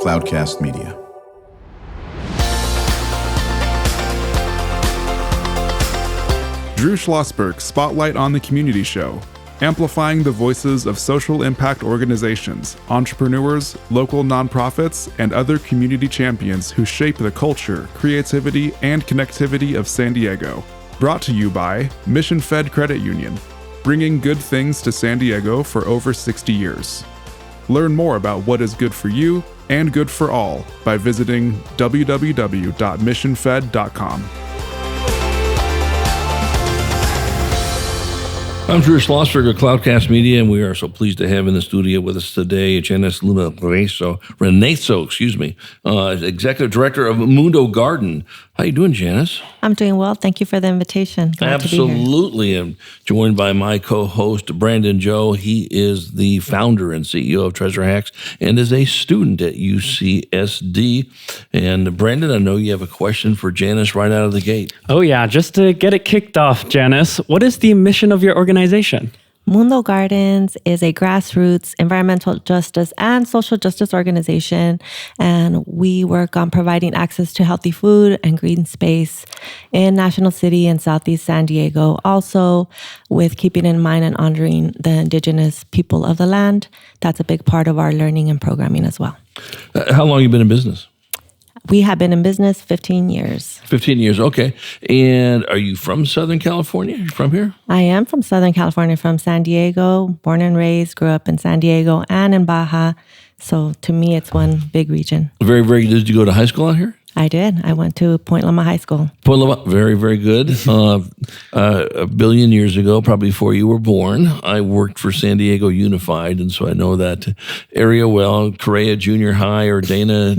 Cloudcast Media. Drew Schlosberg Spotlight on the Community Show, amplifying the voices of social impact organizations, entrepreneurs, local nonprofits, and other community champions who shape the culture, creativity, and connectivity of San Diego. Brought to you by Mission Fed Credit Union, bringing good things to San Diego for over 60 years. Learn more about what is good for you and good for all by visiting www.missionfed.com. I'm Drew Schlosberg of Cloudcast Media, and we are so pleased to have in the studio with us today Janice Luna Reynoso, Executive Director of Mundo Garden. How you doing, Janice? I'm doing well. Thank you for the invitation. Glad Absolutely. To be here. I'm joined by my co-host, Brandon Joe. He is the founder and CEO of Treasure Hacks and is a student at UCSD. And Brandon, I know you have a question for Janice right out of the gate. Oh, yeah. Just to get it kicked off, Janice, what is the mission of your organization? Mundo Gardens is a grassroots environmental justice and social justice organization, and we work on providing access to healthy food and green space in National City and Southeast San Diego, also with keeping in mind and honoring the indigenous people of the land. That's a big part of our learning and programming as well. How long have you been in business? We have been in business 15 years. 15 years, okay. And are you from Southern California? Are you from here? I am from Southern California, from San Diego, born and raised, grew up in San Diego and in Baja. So to me, it's one big region. Very, very good. Did you go to high school out here? I did. I went to Point Loma High School. Point Loma, very, very good. A billion years ago, probably before you were born, I worked for San Diego Unified, and so I know that area well. Correa Junior High or Dana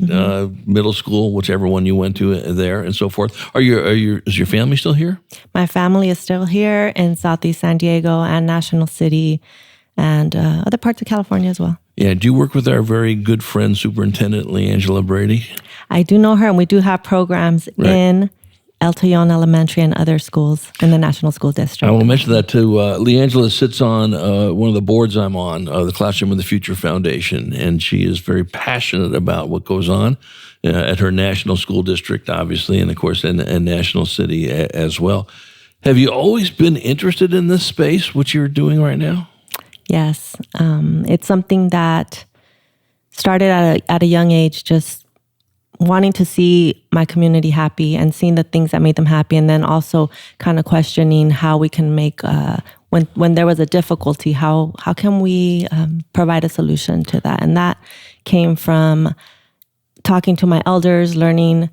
Middle School, whichever one you went to there, and so forth. Is your family still here? My family is still here in Southeast San Diego and National City, and other parts of California as well. Yeah. Do you work with our very good friend, Superintendent Leangela Brady? I do know her, and we do have programs in El Tellon Elementary and other schools in the National School District. I will mention that too. Leangela sits on one of the boards I'm on, the Classroom of the Future Foundation, and she is very passionate about what goes on at her national school district, obviously, and of course in National City as well. Have you always been interested in this space, what you're doing right now? Yes. It's something that started at a young age, just wanting to see my community happy and seeing the things that made them happy, and then also kind of questioning how we can make, when there was a difficulty, how can we provide a solution to that? And that came from talking to my elders, learning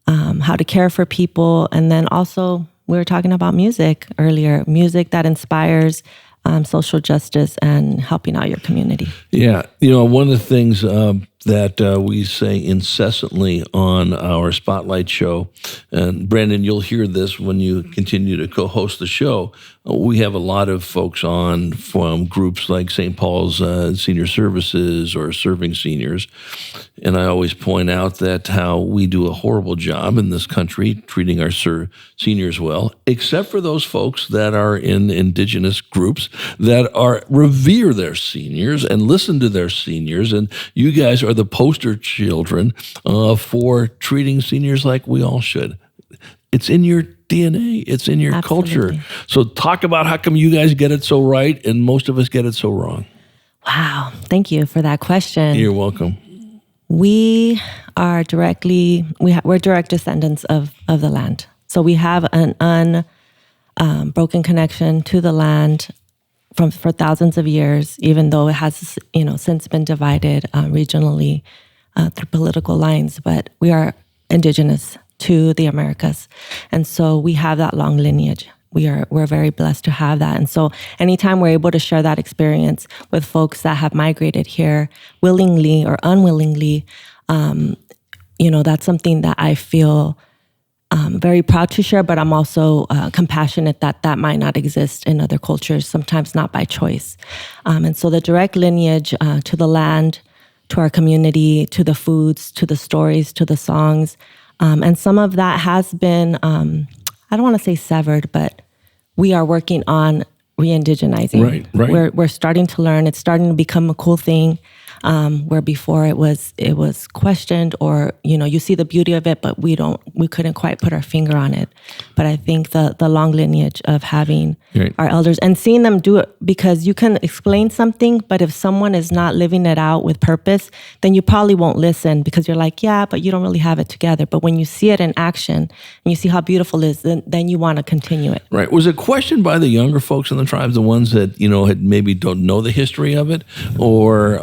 how to care for people, and then also we were talking about music earlier, music that inspires social justice and helping out your community. Yeah. One of the things that we say incessantly on our Spotlight show, and Brandon, you'll hear this when you continue to co-host the show, we have a lot of folks on from groups like St. Paul's Senior Services or Serving Seniors. And I always point out that how we do a horrible job in this country treating our seniors well, except for those folks that are in indigenous groups that revere their seniors and listen to their seniors. And you guys are the poster children for treating seniors like we all should. It's in your DNA. It's in your culture. So talk about how come you guys get it so right and most of us get it so wrong. Wow. Thank you for that question. You're welcome. We are we're direct descendants of the land. So we have an unbroken connection to the land for thousands of years, even though it has, since been divided regionally through political lines. But we are indigenous to the Americas, and so we have that long lineage. We're very blessed to have that, and so anytime we're able to share that experience with folks that have migrated here willingly or unwillingly, that's something that I feel very proud to share, but I'm also compassionate that might not exist in other cultures, sometimes not by choice. And so the direct lineage to the land, to our community, to the foods, to the stories, to the songs, and some of that has been, I don't want to say severed, but we are working on re-indigenizing. Right. We're starting to learn. It's starting to become a cool thing. where before it was questioned, or you see the beauty of it, but we couldn't quite put our finger on it. But I think the long lineage of having our elders and seeing them do it, because you can explain something, but if someone is not living it out with purpose, then you probably won't listen, because you're like, yeah, but you don't really have it together. But when you see it in action and you see how beautiful it is, then you want to continue it. Right. Was it questioned by the younger folks in the tribes, the ones that, had maybe don't know the history of it, or,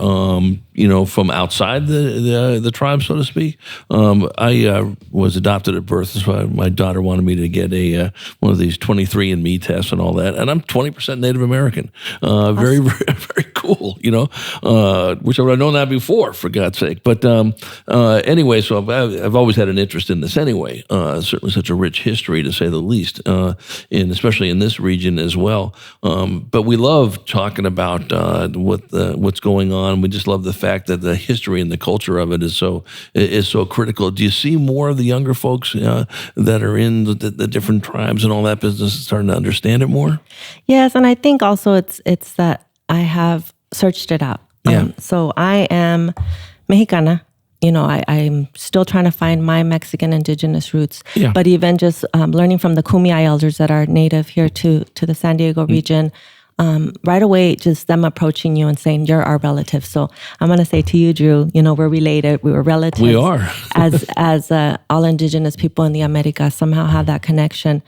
from outside the tribe, so to speak? I was adopted at birth, so my daughter wanted me to get one of these 23andMe tests and all that, and I'm 20% Native American. Very, very, very cool, which I would have known that before, for God's sake. But anyway, so I've always had an interest in this anyway. Certainly such a rich history, to say the least, especially in this region as well. But we love talking about what's going on. We just love the fact that the history and the culture of it is so critical. Do you see more of the younger folks that are in the different tribes and all that business starting to understand it more? Yes, and I think also it's that I have searched it out. Yeah. So I am Mexicana. I'm still trying to find my Mexican indigenous roots. Yeah. But even just learning from the Kumeyaay elders that are native here to the San Diego region, right away, just them approaching you and saying, you're our relative. So I'm going to say to you, Drew, we're related. We were relatives. We are. as all indigenous people in the Americas somehow have that connection.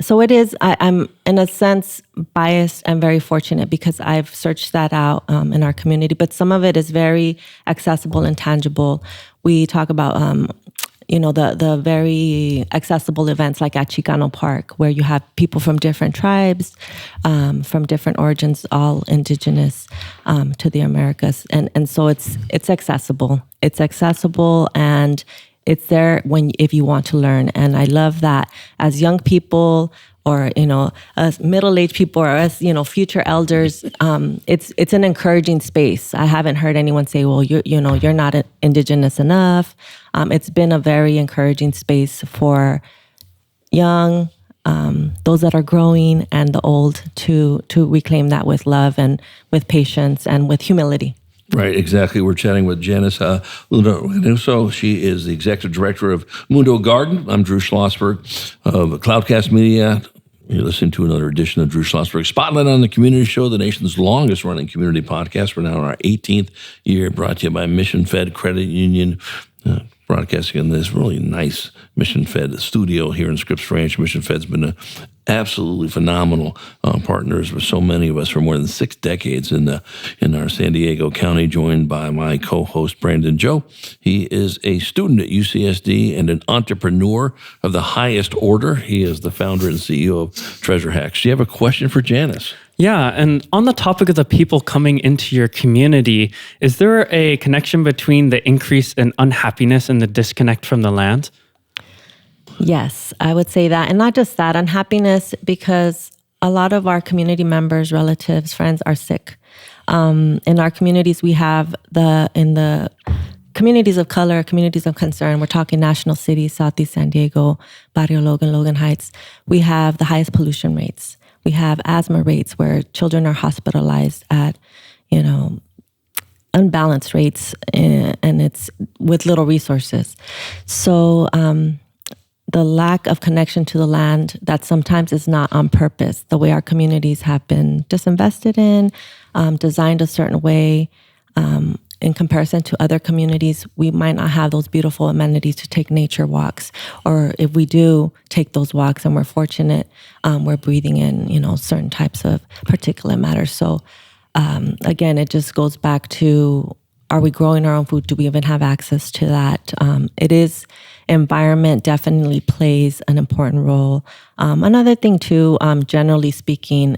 So it is, I'm in a sense biased and very fortunate, because I've searched that out in our community, but some of it is very accessible and tangible. We talk about, the very accessible events like at Chicano Park, where you have people from different tribes, from different origins, all indigenous to the Americas. And so it's accessible. It's accessible, and it's there if you want to learn. And I love that as young people, or, as middle-aged people, or as, future elders, it's an encouraging space. I haven't heard anyone say, well, you're not indigenous enough. It's been a very encouraging space for young, those that are growing, and the old to reclaim that with love and with patience and with humility. Right, exactly. We're chatting with Janice Luna Reynoso. She is the executive director of Mundo Garden. I'm Drew Schlosberg of Cloudcast Media. You're listening to another edition of Drew Schlosberg Spotlight on the Community Show, the nation's longest-running community podcast. We're now in our 18th year, brought to you by Mission Fed Credit Union, broadcasting in this really nice Mission Fed studio here in Scripps Ranch. Mission Fed's been absolutely phenomenal partners with so many of us for more than 6 decades in our San Diego County, joined by my co-host Brandon Joe. He is a student at UCSD and an entrepreneur of the highest order. He is the founder and CEO of Treasure Hacks. Do you have a question for Janice? Yeah, and on the topic of the people coming into your community, is there a connection between the increase in unhappiness and the disconnect from the land? Yes, I would say that. And not just that, unhappiness, because a lot of our community members, relatives, friends are sick. In our communities, we have in the communities of color, communities of concern, we're talking national cities, Southeast San Diego, Barrio Logan, Logan Heights, we have the highest pollution rates. We have asthma rates where children are hospitalized at, unbalanced rates, and it's with little resources. So the lack of connection to the land, that sometimes is not on purpose. The way our communities have been disinvested in, designed a certain way, in comparison to other communities, we might not have those beautiful amenities to take nature walks. Or if we do take those walks and we're fortunate, we're breathing in, certain types of particulate matter. So again, it just goes back to, are we growing our own food? Do we even have access to that? Environment definitely plays an important role. Another thing too, generally speaking,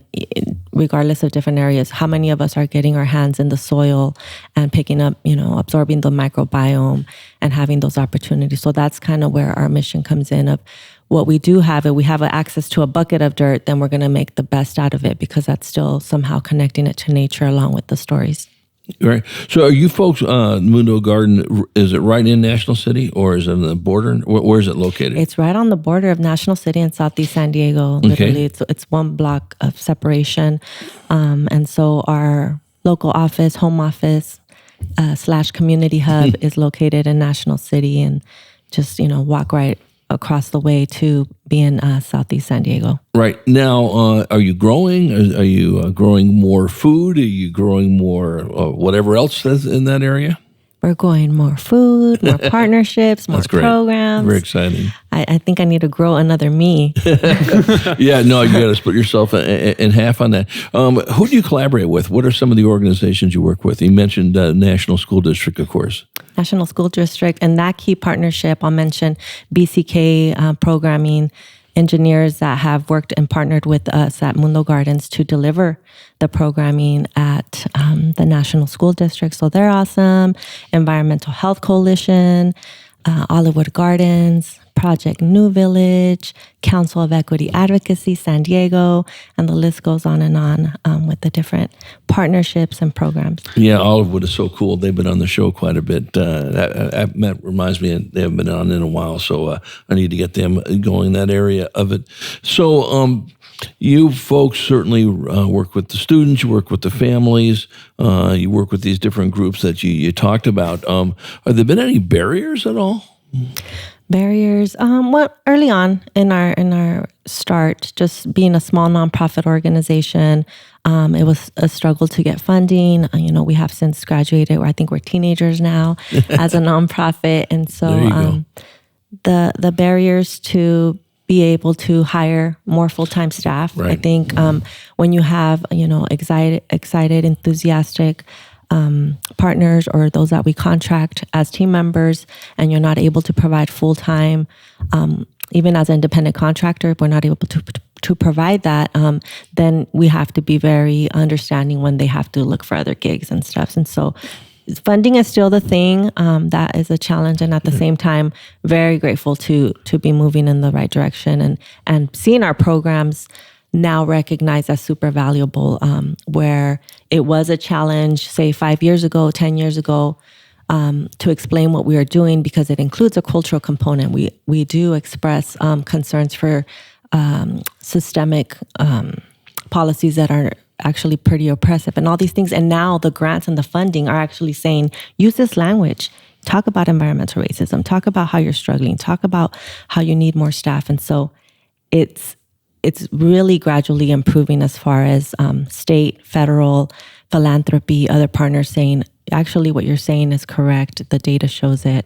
regardless of different areas, how many of us are getting our hands in the soil and picking up, absorbing the microbiome and having those opportunities. So that's kind of where our mission comes in of what we do have. If we have access to a bucket of dirt, then we're going to make the best out of it, because that's still somehow connecting it to nature along with the stories. Right. So are you folks, Mundo Garden, is it right in National City, or is it on the border? Where is it located? It's right on the border of National City and Southeast San Diego. Literally, Okay. It's one block of separation. And so our local office, home office, / community hub is located in National City, and just, walk right across the way to be in Southeast San Diego. Right. Now, are you growing? Are you growing more food? Are you growing more whatever else is in that area? We're growing more food, more partnerships, more programs. Very exciting. I think I need to grow another me. Yeah, no, you got to split yourself in half on that. Who do you collaborate with? What are some of the organizations you work with? You mentioned National School District, of course. National School District, and that key partnership, I'll mention BCK programming engineers that have worked and partnered with us at Mundo Gardens to deliver the programming at the National School District. So they're awesome. Environmental Health Coalition, Olivewood Gardens, Project New Village, Council of Equity Advocacy, San Diego, and the list goes on and on with the different partnerships and programs. Yeah, Olivewood is so cool. They've been on the show quite a bit. That reminds me, they haven't been on in a while, so I need to get them going in that area of it. So you folks certainly work with the students, you work with the families, you work with these different groups that you talked about. Have there been any barriers at all? Barriers. Well, early on in our start, just being a small nonprofit organization, it was a struggle to get funding. We have since graduated. I think we're teenagers now as a nonprofit, and so the barriers to be able to hire more full-time staff. Right. I think when you have excited, enthusiastic partners or those that we contract as team members, and you're not able to provide full-time, even as an independent contractor, if we're not able to provide that, then we have to be very understanding when they have to look for other gigs and stuff. And so funding is still the thing. That is a challenge. And at the same time, very grateful to be moving in the right direction and seeing our programs now recognized as super valuable, where it was a challenge, say 5 years ago, 10 years ago, to explain what we are doing, because it includes a cultural component. We do express concerns for systemic policies that are actually pretty oppressive and all these things. And now the grants and the funding are actually saying, use this language, talk about environmental racism, talk about how you're struggling, talk about how you need more staff. And so it's really gradually improving as far as state, federal, philanthropy, other partners saying, actually what you're saying is correct. The data shows it.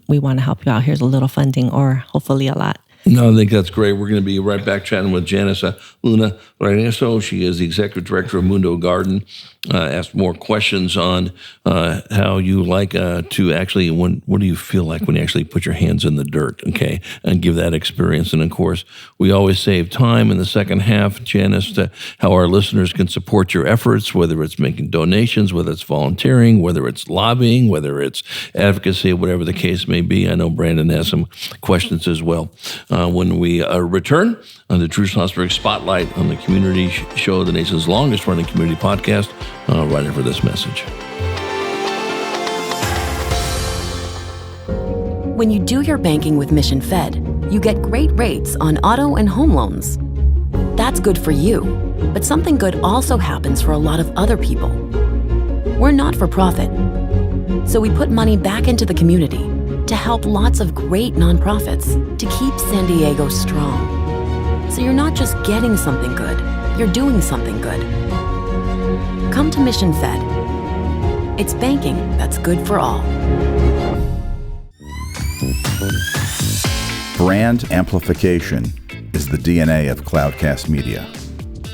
We want to help you out. Here's a little funding, or hopefully a lot. No, I think that's great. We're going to be right back chatting with Janice Luna Reynoso. She is the executive director of Mundo Garden. Ask more questions on how you like to actually, what do you feel like when you actually put your hands in the dirt, okay, and give that experience. And of course, we always save time in the second half, Janice, to how our listeners can support your efforts, whether it's making donations, whether it's volunteering, whether it's lobbying, whether it's advocacy, whatever the case may be. I know Brandon has some questions as well. When we return on the Drew Schlosberg Spotlight on the community show, the nation's longest running community podcast, right after this message. When you do your banking with Mission Fed, you get great rates on auto and home loans. That's good for you, but something good also happens for a lot of other people. We're not for profit, so we put money back into the community to help lots of great nonprofits to keep San Diego strong. So you're not just getting something good, you're doing something good. Come to Mission Fed. It's banking that's good for all. Brand amplification is the DNA of Cloudcast Media,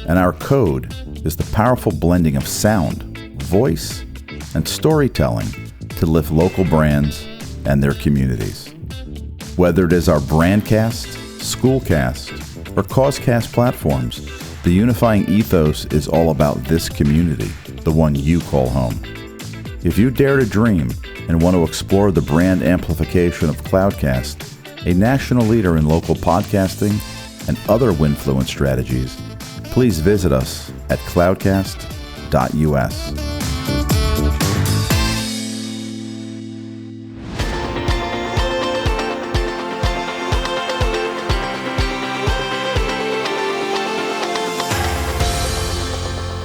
and our code is the powerful blending of sound, voice, and storytelling to lift local brands and their communities. Whether it is our Brandcast, Schoolcast, or Causecast platforms, the unifying ethos is all about this community, the one you call home. If you dare to dream and want to explore the brand amplification of Cloudcast, a national leader in local podcasting and other Winfluence strategies, please visit us at cloudcast.us.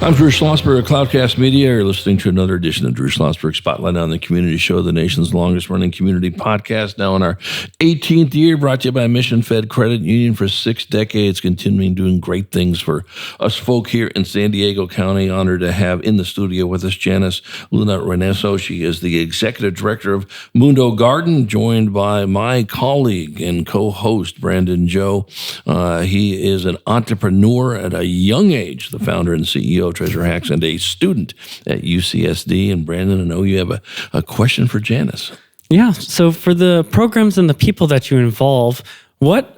I'm Drew Schlosberg of Cloudcast Media. You're listening to another edition of Drew Schlosberg Spotlight on the Community Show, the nation's longest-running community podcast, now in our 18th year, brought to you by Mission Fed Credit Union for 6 decades, continuing doing great things for us folk here in San Diego County. Honored to have in the studio with us Janice Luna Reynoso. She is the executive director of Mundo Garden, joined by my colleague and co-host, Brandon Joe. He is an entrepreneur at a young age, the founder and CEO Treasure Hacks, and a student at UCSD. And Brandon, I know you have a question for Janice. Yeah. So for the programs and the people that you involve,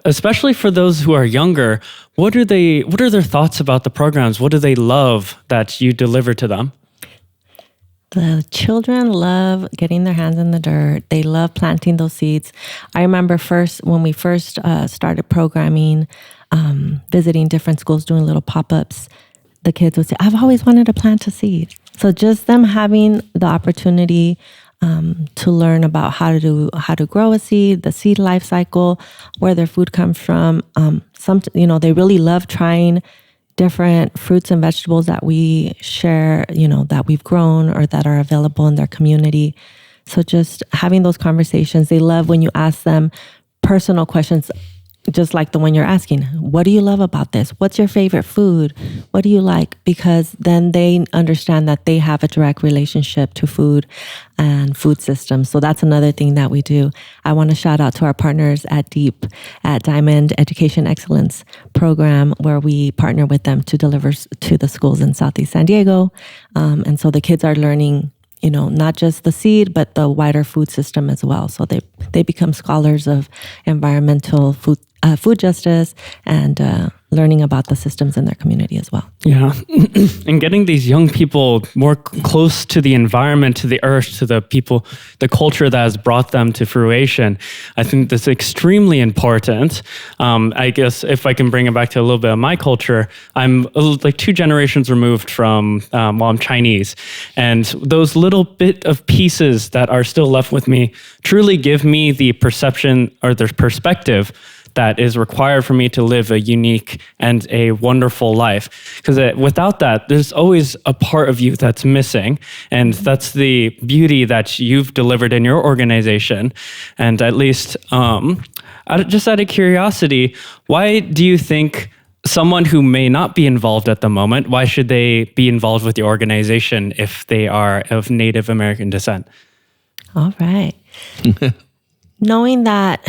especially for those who are younger, what are their thoughts about the programs? What do they love that you deliver to them? The children love getting their hands in the dirt. They love planting those seeds. I remember when we first started programming, visiting different schools, doing little pop-ups, the kids would say, I've always wanted to plant a seed. So just them having the opportunity to learn about how to grow a seed, the seed life cycle, where their food comes from. They really love trying different fruits and vegetables that we share, that we've grown or that are available in their community. So just having those conversations. They love when you ask them personal questions, just like the one you're asking. What do you love about this? What's your favorite food? What do you like? Because then they understand that they have a direct relationship to food and food systems. So that's another thing that we do. I want to shout out to our partners at DEEP, at Diamond Education Excellence Program, where we partner with them to deliver to the schools in Southeast San Diego. And so the kids are learning, not just the seed, but the wider food system as well. So they become scholars of environmental food justice and learning about the systems in their community as well. Yeah. And getting these young people more close to the environment, to the earth, to the people, the culture that has brought them to fruition, I think that's extremely important. I guess if I can bring it back to a little bit of my culture, I'm like 2 generations removed from, I'm Chinese. And those little bit of pieces that are still left with me truly give me the perception or the perspective that is required for me to live a unique and a wonderful life. Because without that, there's always a part of you that's missing. And that's the beauty that you've delivered in your organization. And at least, just out of curiosity, why do you think someone who may not be involved at the moment, why should they be involved with the organization if they are of Native American descent? All right. Knowing that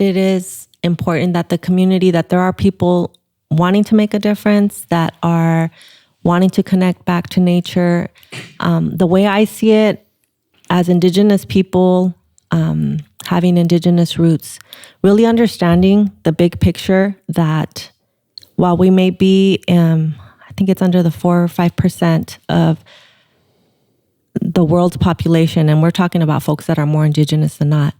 it is important that the community, that there are people wanting to make a difference, that are wanting to connect back to nature. The way I see it, as Indigenous people, having Indigenous roots, really understanding the big picture that while we may be, I think it's under the 4 or 5% of the world's population, and we're talking about folks that are more Indigenous than not,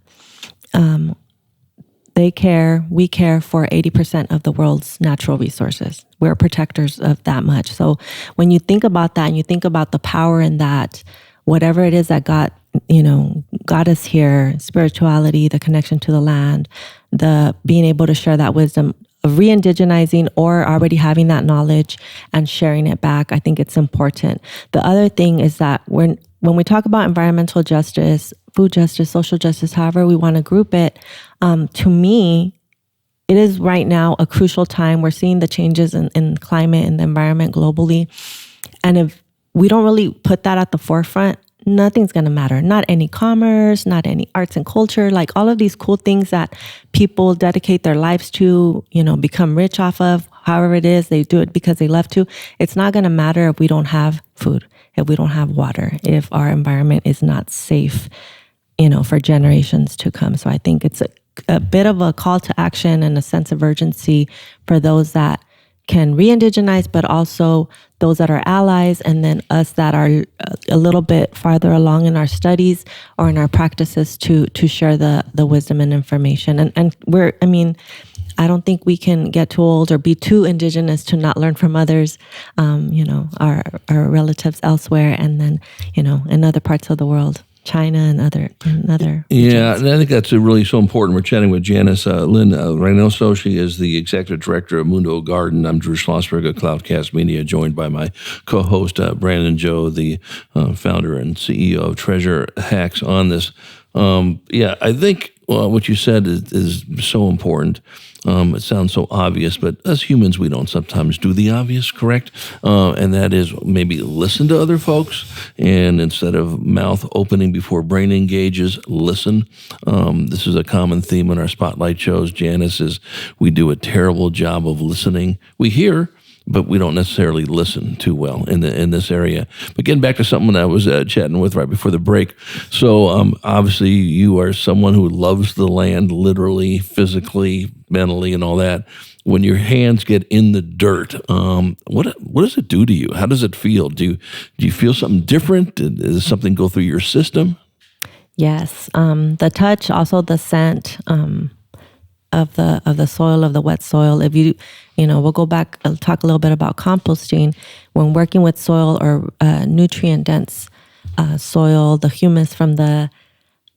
we care for 80% of the world's natural resources. We're protectors of that much. So when you think about that and you think about the power in that, whatever it is that got us here, spirituality, the connection to the land, the being able to share that wisdom of re-indigenizing or already having that knowledge and sharing it back, I think it's important. The other thing is that when we talk about environmental justice, food justice, social justice, however we want to group it, to me, it is right now a crucial time. We're seeing the changes in climate and the environment globally. And if we don't really put that at the forefront, nothing's going to matter. Not any commerce, not any arts and culture, like all of these cool things that people dedicate their lives to, become rich off of, however it is, they do it because they love to. It's not going to matter if we don't have food, if we don't have water, if our environment is not safe, for generations to come. So I think it's a bit of a call to action and a sense of urgency for those that can re-indigenize, but also those that are allies, and then us that are a little bit farther along in our studies or in our practices to share the wisdom and information. And I don't think we can get too old or be too Indigenous to not learn from others, our relatives elsewhere, and then, in other parts of the world. China and other Yeah, regions. and I think that's really so important. We're chatting with Janice Luna Reynoso. She is the executive director of Mundo Garden. I'm Drew Schlosberg of Cloudcast Media, joined by my co-host Brandon Joe, the founder and CEO of Treasure Hacks on this. I think what you said is so important. It sounds so obvious, but as humans, we don't sometimes do the obvious, correct? And that is maybe listen to other folks, and instead of mouth opening before brain engages, listen. This is a common theme in our spotlight shows, Janice, is we do a terrible job of listening. We hear, but we don't necessarily listen too well in this area. But getting back to something I was chatting with right before the break. So obviously you are someone who loves the land, literally, physically, mentally, and all that. When your hands get in the dirt, what does it do to you? How does it feel? Do you feel something different? Does something go through your system? Yes, the touch, also the scent. Of the soil, of the wet soil. If we'll go back, I'll talk a little bit about composting. When working with soil or nutrient dense soil, the humus from the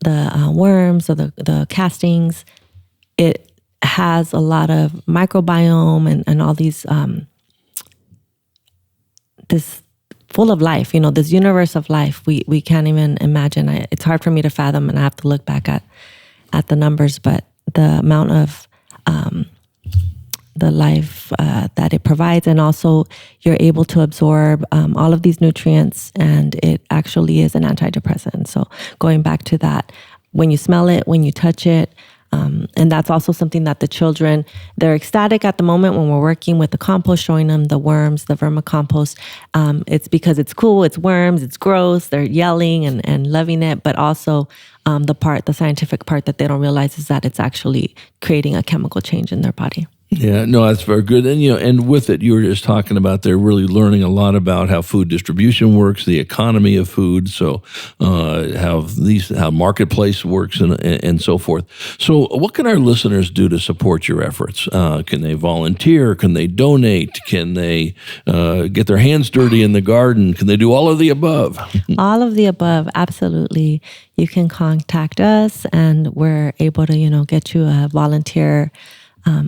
worms or the castings, it has a lot of microbiome and all these this full of life. This universe of life. We can't even imagine. It's hard for me to fathom, and I have to look back at the numbers, but the amount of the life that it provides, and also you're able to absorb all of these nutrients, and it actually is an antidepressant. So going back to that, when you smell it, when you touch it, and that's also something that the children, they're ecstatic at the moment when we're working with the compost, showing them the worms, the vermicompost. It's because it's cool, it's worms, it's gross, they're yelling and loving it, but also the scientific part that they don't realize is that it's actually creating a chemical change in their body. Yeah, no, that's very good. And and with it, you were just talking about they're really learning a lot about how food distribution works, the economy of food, so how marketplace works, and so forth. So, what can our listeners do to support your efforts? Can they volunteer? Can they donate? Can they get their hands dirty in the garden? Can they do all of the above? All of the above, absolutely. You can contact us, and we're able to get you a volunteer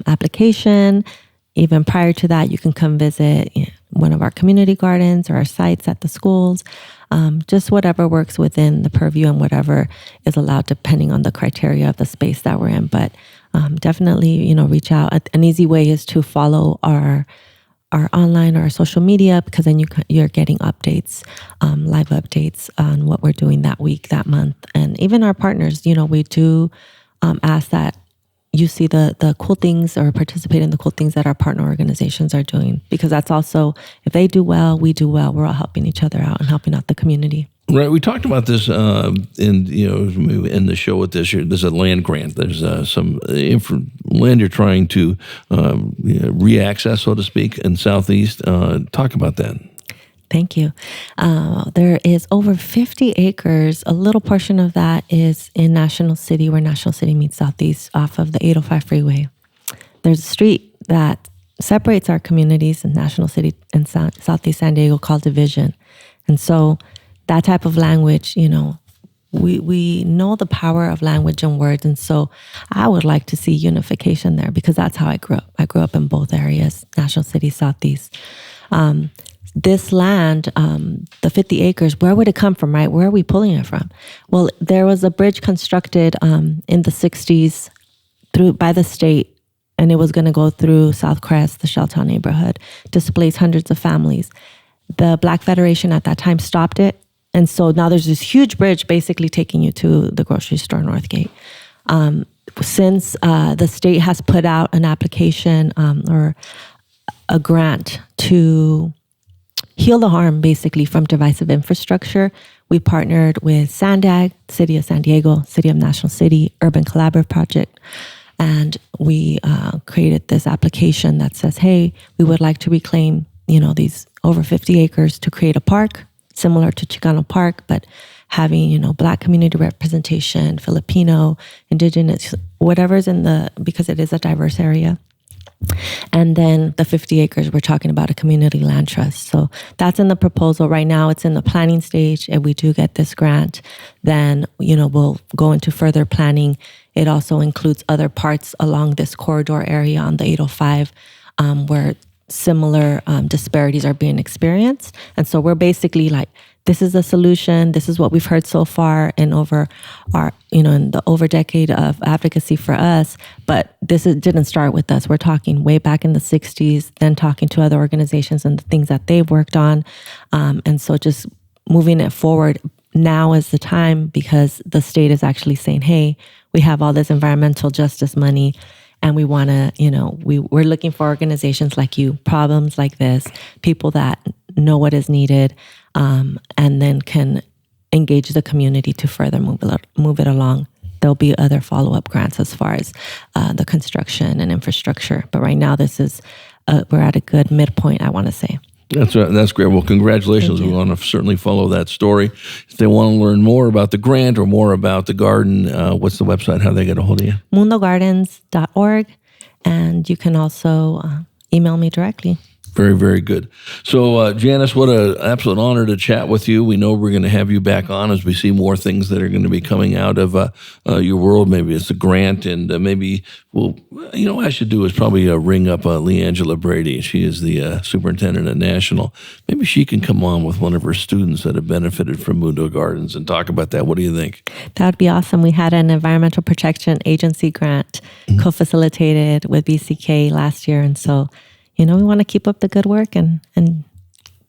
application. Even prior to that, you can come visit one of our community gardens or our sites at the schools. Just whatever works within the purview and whatever is allowed depending on the criteria of the space that we're in. But definitely, reach out. An easy way is to follow our online or our social media, because then you're getting updates, live updates on what we're doing that week, that month. And even our partners, we do ask that you see the cool things or participate in the cool things that our partner organizations are doing, because that's also, if they do well, we do well. We're all helping each other out and helping out the community. Right. We talked about this in the show with this year. There's a land grant. There's some land you're trying to re-access, so to speak, in Southeast. Talk about that. Thank you. There is over 50 acres. A little portion of that is in National City, where National City meets Southeast off of the 805 freeway. There's a street that separates our communities in National City and Southeast San Diego called Division. And so that type of language, we know the power of language and words. And so I would like to see unification there, because that's how I grew up. I grew up in both areas, National City, Southeast. This land, the 50 acres, where would it come from, right? Where are we pulling it from? Well, there was a bridge constructed in the 60s by the state, and it was going to go through South Crest, the Shelltown neighborhood, displace hundreds of families. The Black Federation at that time stopped it, and so now there's this huge bridge basically taking you to the grocery store Northgate. Since the state has put out an application or a grant to heal the harm, basically, from divisive infrastructure, we partnered with SANDAG, City of San Diego, City of National City, Urban Collaborative Project, and we created this application that says, hey, we would like to reclaim, these over 50 acres to create a park similar to Chicano Park, but having, Black community representation, Filipino, indigenous, whatever's because it is a diverse area. And then the 50 acres, we're talking about a community land trust. So that's in the proposal right now. It's in the planning stage. If we do get this grant, then, we'll go into further planning. It also includes other parts along this corridor area on the 805 where similar disparities are being experienced. And so we're basically like, this is a solution. This is what we've heard so far in the over decade of advocacy for us. But didn't start with us. We're talking way back in the 60s, then talking to other organizations and the things that they've worked on. And so just moving it forward now is the time, because the state is actually saying, hey, we have all this environmental justice money, and we want to, we're looking for organizations like you, problems like this, people that know what is needed, and then can engage the community to further move it along. There'll be other follow-up grants as far as the construction and infrastructure. But right now, we're at a good midpoint, I want to say. That's great. Well, congratulations. We want to certainly follow that story. If they want to learn more about the grant or more about the garden, what's the website? How do they get a hold of you? mundogardens.org. And you can also email me directly. Very, very good. So, Janice, what an absolute honor to chat with you. We know we're going to have you back on as we see more things that are going to be coming out of your world. Maybe it's a grant, and maybe what I should do is probably ring up Leangela Brady. She is the superintendent at National. Maybe she can come on with one of her students that have benefited from Mundo Gardens and talk about that. What do you think? That would be awesome. We had an Environmental Protection Agency grant co-facilitated with BCK last year, and so we want to keep up the good work and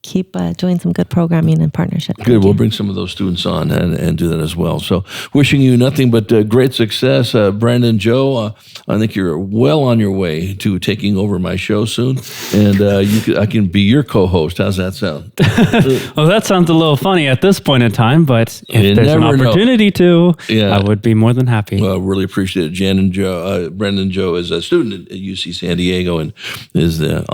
keep doing some good programming and partnership. Good. We'll bring some of those students on and do that as well. So wishing you nothing but great success. Brandon, Joe, I think you're well on your way to taking over my show soon. And I can be your co-host. How's that sound? Well, that sounds a little funny at this point in time, but if there's an opportunity I would be more than happy. Well, really appreciate it. Brandon Joe is a student at UC San Diego and is the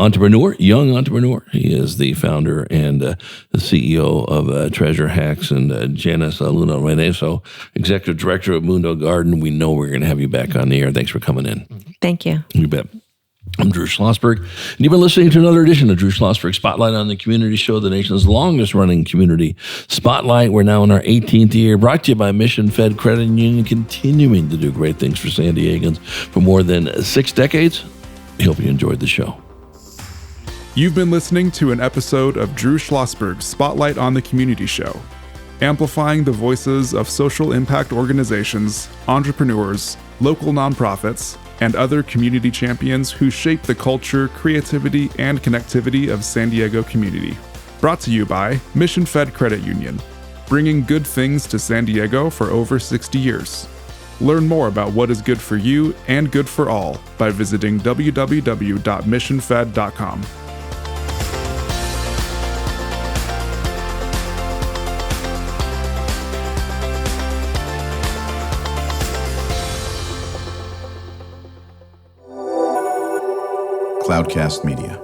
young entrepreneur. He is the founder and the CEO of Treasure Hacks, and Janice Luna Reynoso, Executive Director of Mundo Garden. We know we're going to have you back on the air. Thanks for coming in. Thank you. You bet. I'm Drew Schlosberg, and you've been listening to another edition of Drew Schlosberg Spotlight on the Community Show, the nation's longest-running community spotlight. We're now in our 18th year, brought to you by Mission Fed Credit Union, continuing to do great things for San Diegans for more than 6 decades. I hope you enjoyed the show. You've been listening to an episode of Drew Schlosberg's Spotlight on the Community Show, amplifying the voices of social impact organizations, entrepreneurs, local nonprofits, and other community champions who shape the culture, creativity, and connectivity of San Diego community. Brought to you by Mission Fed Credit Union, bringing good things to San Diego for over 60 years. Learn more about what is good for you and good for all by visiting www.missionfed.com. Cloudcast Media.